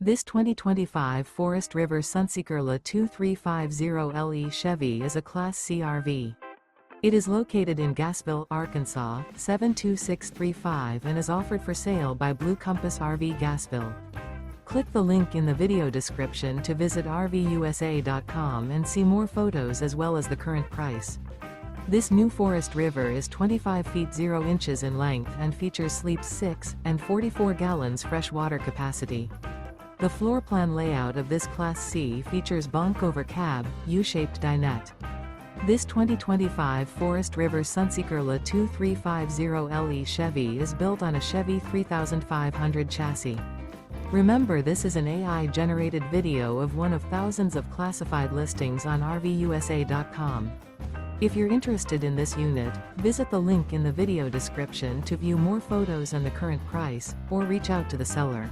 This 2025 Forest River Sunseeker LA 2350LE Chevy is a Class C RV. It is located in Gassville, Arkansas, 72635 and is offered for sale by Blue Compass RV Gassville. Click the link in the video description to visit RVUSA.com and see more photos as well as the current price. This new Forest River is 25 feet 0 inches in length and features sleeps 6 and 44 gallons fresh water capacity. The floor plan layout of this Class C features Bunk Over Cab, U-shaped dinette. This 2025 Forest River Sunseeker LA 2350LE Chevy is built on a Chevy 3500 chassis. Remember, this is an AI-generated video of one of thousands of classified listings on RVUSA.com. If you're interested in this unit, visit the link in the video description to view more photos and the current price, or reach out to the seller.